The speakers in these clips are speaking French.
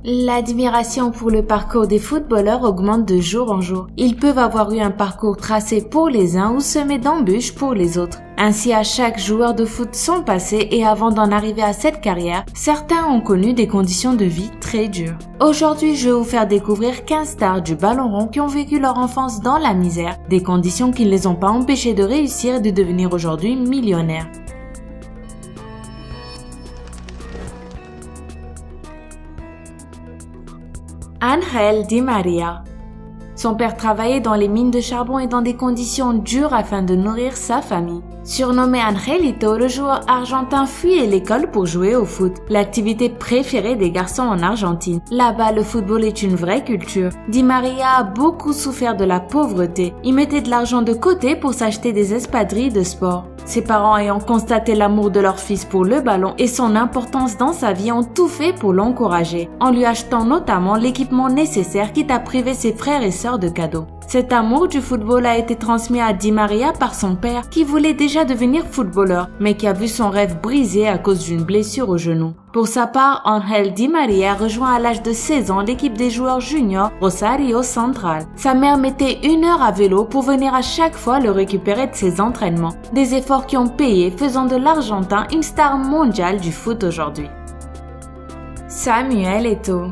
L'admiration pour le parcours des footballeurs augmente de jour en jour. Ils peuvent avoir eu un parcours tracé pour les uns ou semé d'embûches pour les autres. Ainsi, à chaque joueur de foot son passé et avant d'en arriver à cette carrière, certains ont connu des conditions de vie très dures. Aujourd'hui, je vais vous faire découvrir 15 stars du ballon rond qui ont vécu leur enfance dans la misère, des conditions qui ne les ont pas empêchés de réussir et de devenir aujourd'hui millionnaires. Ángel Di María. Son père travaillait dans les mines de charbon et dans des conditions dures afin de nourrir sa famille. Surnommé Angelito, le joueur argentin fuyait l'école pour jouer au foot, l'activité préférée des garçons en Argentine. Là-bas, le football est une vraie culture. Di María a beaucoup souffert de la pauvreté. Il mettait de l'argent de côté pour s'acheter des espadrilles de sport. Ses parents ayant constaté l'amour de leur fils pour le ballon et son importance dans sa vie ont tout fait pour l'encourager, en lui achetant notamment l'équipement nécessaire quitte à priver ses frères et sœurs de cadeaux. Cet amour du football a été transmis à Di María par son père qui voulait déjà devenir footballeur mais qui a vu son rêve brisé à cause d'une blessure au genou. Pour sa part, Ángel Di María rejoint à l'âge de 16 ans l'équipe des joueurs juniors Rosario Central. Sa mère mettait 1 heure à vélo pour venir à chaque fois le récupérer de ses entraînements. Des efforts qui ont payé, faisant de l'Argentin une star mondiale du foot aujourd'hui. Samuel Eto'o.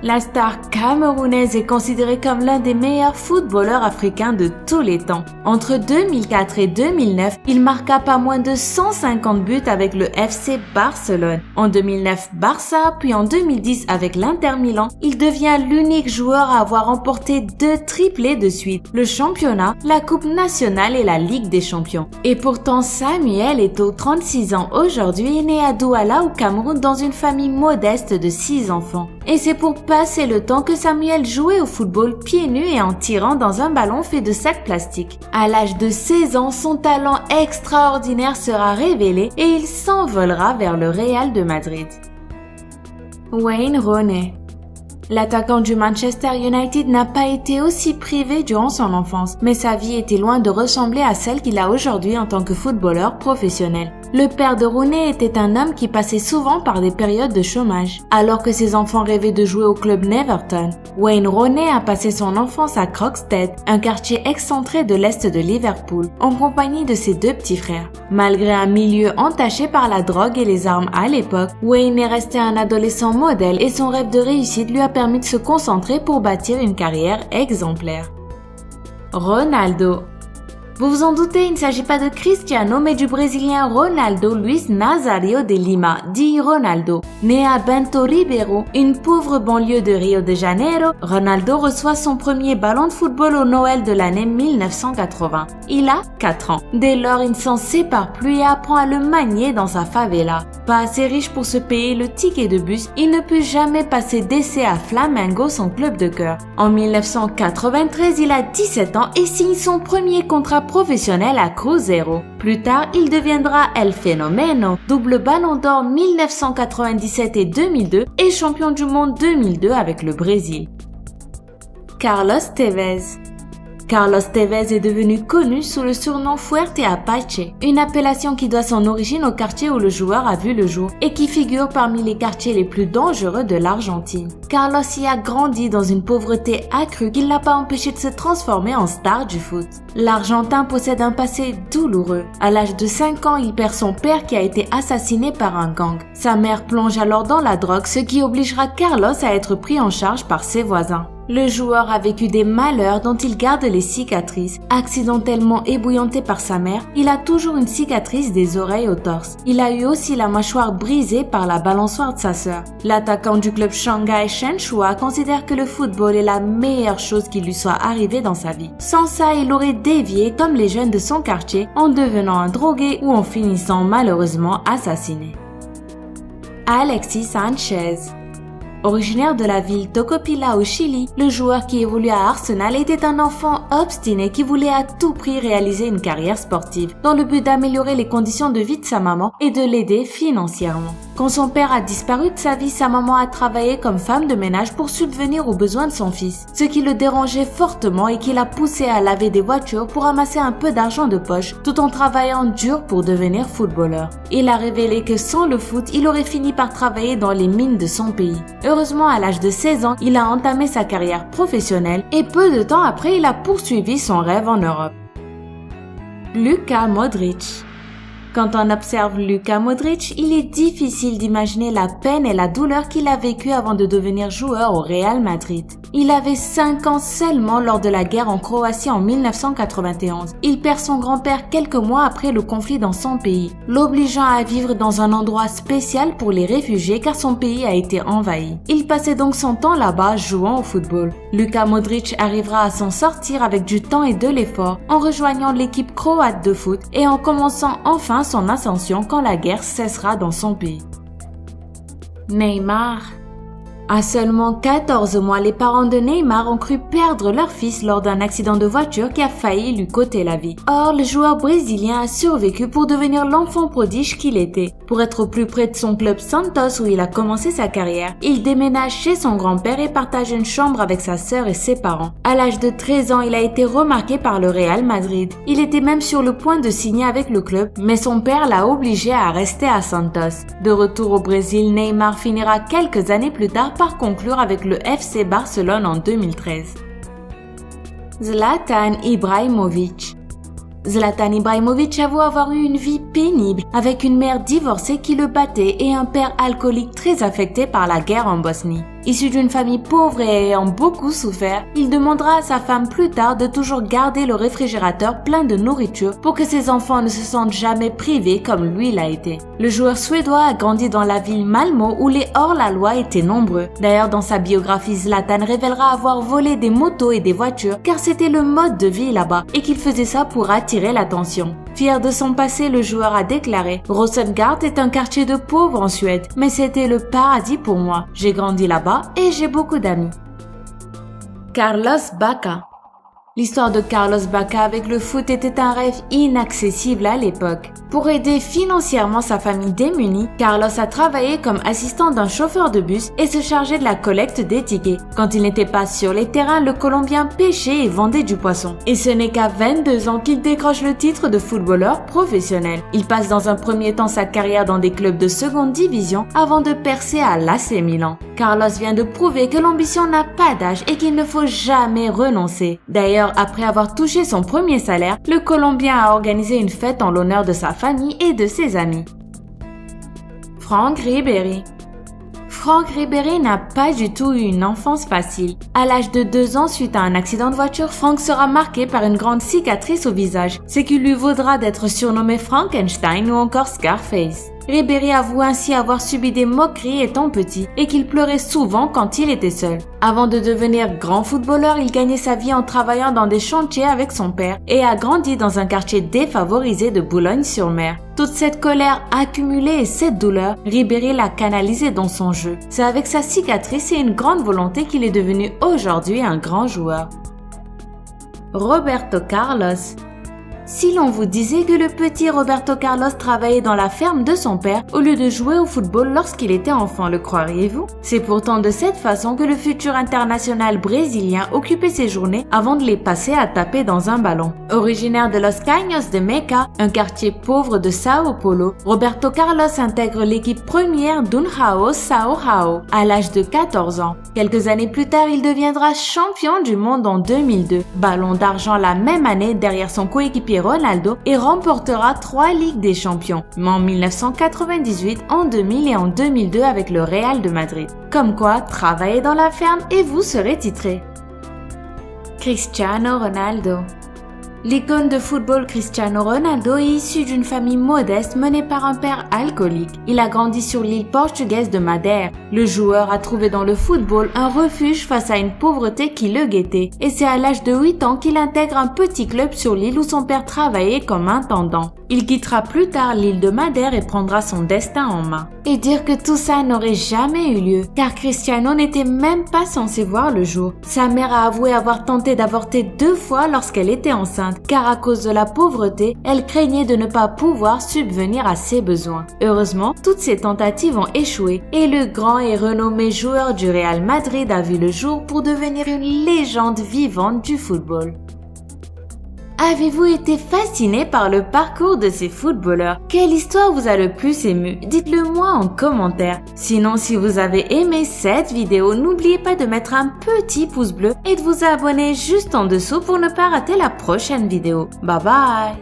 La star camerounaise est considérée comme l'un des meilleurs footballeurs africains de tous les temps. Entre 2004 et 2009, il marqua pas moins de 150 buts avec le FC Barcelone. En 2009, Barça, puis en 2010 avec l'Inter Milan, il devient l'unique joueur à avoir remporté 2 triplés de suite, le championnat, la Coupe nationale et la Ligue des champions. Et pourtant, Samuel Eto'o, 36 ans aujourd'hui, est né à Douala au Cameroun dans une famille modeste de 6 enfants. Et c'est pour passer le temps que Samuel jouait au football pieds nus et en tirant dans un ballon fait de sacs plastiques. À l'âge de 16 ans, son talent extraordinaire sera révélé et il s'envolera vers le Real de Madrid. Wayne Rooney. L'attaquant du Manchester United n'a pas été aussi privé durant son enfance, mais sa vie était loin de ressembler à celle qu'il a aujourd'hui en tant que footballeur professionnel. Le père de Rooney était un homme qui passait souvent par des périodes de chômage, alors que ses enfants rêvaient de jouer au club Neverton. Wayne Rooney a passé son enfance à Croxteth, un quartier excentré de l'est de Liverpool, en compagnie de ses 2 petits frères. Malgré un milieu entaché par la drogue et les armes à l'époque, Wayne est resté un adolescent modèle et son rêve de réussite lui a permis de se concentrer pour bâtir une carrière exemplaire. Ronaldo. Vous vous en doutez, il ne s'agit pas de Cristiano, mais du Brésilien Ronaldo Luis Nazario de Lima, dit Ronaldo. Né à Bento Ribeiro, une pauvre banlieue de Rio de Janeiro, Ronaldo reçoit son premier ballon de football au Noël de l'année 1980. Il a 4 ans. Dès lors, il ne s'en sépare plus et apprend à le manier dans sa favela. Pas assez riche pour se payer le ticket de bus, il ne peut jamais passer d'essai à Flamengo, son club de cœur. En 1993, il a 17 ans et signe son premier contrat professionnel à Cruzeiro. Plus tard, il deviendra El Fenomeno, double ballon d'or 1997 et 2002 et champion du monde 2002 avec le Brésil. Carlos Tevez. Carlos Tevez est devenu connu sous le surnom Fuerte Apache, une appellation qui doit son origine au quartier où le joueur a vu le jour et qui figure parmi les quartiers les plus dangereux de l'Argentine. Carlos y a grandi dans une pauvreté accrue qui ne l'a pas empêché de se transformer en star du foot. L'Argentin possède un passé douloureux. À l'âge de 5 ans, il perd son père qui a été assassiné par un gang. Sa mère plonge alors dans la drogue, ce qui obligera Carlos à être pris en charge par ses voisins. Le joueur a vécu des malheurs dont il garde les cicatrices. Accidentellement ébouillanté par sa mère, il a toujours une cicatrice des oreilles au torse. Il a eu aussi la mâchoire brisée par la balançoire de sa sœur. L'attaquant du club Shanghai Shenhua considère que le football est la meilleure chose qui lui soit arrivée dans sa vie. Sans ça, il aurait dévié comme les jeunes de son quartier en devenant un drogué ou en finissant malheureusement assassiné. Alexis Sanchez. Originaire de la ville Tocopilla au Chili, le joueur qui évolue à Arsenal était un enfant obstiné qui voulait à tout prix réaliser une carrière sportive, dans le but d'améliorer les conditions de vie de sa maman et de l'aider financièrement. Quand son père a disparu de sa vie, sa maman a travaillé comme femme de ménage pour subvenir aux besoins de son fils, ce qui le dérangeait fortement et qui l'a poussé à laver des voitures pour amasser un peu d'argent de poche tout en travaillant dur pour devenir footballeur. Il a révélé que sans le foot, il aurait fini par travailler dans les mines de son pays. Heureusement, à l'âge de 16 ans, il a entamé sa carrière professionnelle et peu de temps après, il a poursuivi son rêve en Europe. Luka Modric. Quand on observe Luka Modric, il est difficile d'imaginer la peine et la douleur qu'il a vécue avant de devenir joueur au Real Madrid. Il avait 5 ans seulement lors de la guerre en Croatie en 1991. Il perd son grand-père quelques mois après le conflit dans son pays, l'obligeant à vivre dans un endroit spécial pour les réfugiés car son pays a été envahi. Il passait donc son temps là-bas jouant au football. Luka Modric arrivera à s'en sortir avec du temps et de l'effort en rejoignant l'équipe croate de foot et en commençant enfin son ascension quand la guerre cessera dans son pays. Neymar. À seulement 14 mois, les parents de Neymar ont cru perdre leur fils lors d'un accident de voiture qui a failli lui coûter la vie. Or, le joueur brésilien a survécu pour devenir l'enfant prodige qu'il était. Pour être au plus près de son club Santos où il a commencé sa carrière, il déménage chez son grand-père et partage une chambre avec sa sœur et ses parents. À l'âge de 13 ans, il a été remarqué par le Real Madrid. Il était même sur le point de signer avec le club, mais son père l'a obligé à rester à Santos. De retour au Brésil, Neymar finira quelques années plus tard par conclure avec le FC Barcelone en 2013. Zlatan Ibrahimovic. Zlatan Ibrahimovic avoue avoir eu une vie pénible avec une mère divorcée qui le battait et un père alcoolique très affecté par la guerre en Bosnie. Issu d'une famille pauvre et ayant beaucoup souffert, il demandera à sa femme plus tard de toujours garder le réfrigérateur plein de nourriture pour que ses enfants ne se sentent jamais privés comme lui l'a été. Le joueur suédois a grandi dans la ville Malmö où les hors-la-loi étaient nombreux. D'ailleurs, dans sa biographie, Zlatan révélera avoir volé des motos et des voitures car c'était le mode de vie là-bas et qu'il faisait ça pour attirer l'attention. Fier de son passé, le joueur a déclaré « Rosengård est un quartier de pauvres en Suède, mais c'était le paradis pour moi. J'ai grandi là-bas et j'ai beaucoup d'amis. » Carlos Bacca. L'histoire de Carlos Bacca avec le foot était un rêve inaccessible à l'époque. Pour aider financièrement sa famille démunie, Carlos a travaillé comme assistant d'un chauffeur de bus et se chargeait de la collecte des tickets. Quand il n'était pas sur les terrains, le Colombien pêchait et vendait du poisson. Et ce n'est qu'à 22 ans qu'il décroche le titre de footballeur professionnel. Il passe dans un premier temps sa carrière dans des clubs de seconde division avant de percer à l'AC Milan. Carlos vient de prouver que l'ambition n'a pas d'âge et qu'il ne faut jamais renoncer. D'ailleurs, après avoir touché son premier salaire, le Colombien a organisé une fête en l'honneur de sa famille et de ses amis. Franck Ribéry. Franck Ribéry n'a pas du tout eu une enfance facile. À l'âge de 2 ans, suite à un accident de voiture, Franck sera marqué par une grande cicatrice au visage, ce qui lui vaudra d'être surnommé Frankenstein ou encore Scarface. Ribéry avoue ainsi avoir subi des moqueries étant petit et qu'il pleurait souvent quand il était seul. Avant de devenir grand footballeur, il gagnait sa vie en travaillant dans des chantiers avec son père et a grandi dans un quartier défavorisé de Boulogne-sur-Mer. Toute cette colère accumulée et cette douleur, Ribéry l'a canalisée dans son jeu. C'est avec sa cicatrice et une grande volonté qu'il est devenu aujourd'hui un grand joueur. Roberto Carlos. Si l'on vous disait que le petit Roberto Carlos travaillait dans la ferme de son père au lieu de jouer au football lorsqu'il était enfant, le croiriez-vous? C'est pourtant de cette façon que le futur international brésilien occupait ses journées avant de les passer à taper dans un ballon. Originaire de Los Caños de Meca, un quartier pauvre de Sao Paulo, Roberto Carlos intègre l'équipe première d'União São João à l'âge de 14 ans. Quelques années plus tard, il deviendra champion du monde en 2002, ballon d'argent la même année derrière son coéquipier Ronaldo et remportera 3 Ligues des Champions, en 1998, en 2000 et en 2002 avec le Real de Madrid. Comme quoi, travaillez dans la ferme et vous serez titré. Cristiano Ronaldo. L'icône de football Cristiano Ronaldo est issu d'une famille modeste menée par un père alcoolique. Il a grandi sur l'île portugaise de Madère. Le joueur a trouvé dans le football un refuge face à une pauvreté qui le guettait. Et c'est à l'âge de 8 ans qu'il intègre un petit club sur l'île où son père travaillait comme intendant. Il quittera plus tard l'île de Madère et prendra son destin en main. Et dire que tout ça n'aurait jamais eu lieu, car Cristiano n'était même pas censé voir le jour. Sa mère a avoué avoir tenté d'avorter 2 fois lorsqu'elle était enceinte, car à cause de la pauvreté, elle craignait de ne pas pouvoir subvenir à ses besoins. Heureusement, toutes ces tentatives ont échoué et le grand et renommé joueur du Real Madrid a vu le jour pour devenir une légende vivante du football. Avez-vous été fasciné par le parcours de ces footballeurs? Quelle histoire vous a le plus ému? Dites-le moi en commentaire. Sinon, si vous avez aimé cette vidéo, n'oubliez pas de mettre un petit pouce bleu et de vous abonner juste en dessous pour ne pas rater la prochaine vidéo. Bye bye!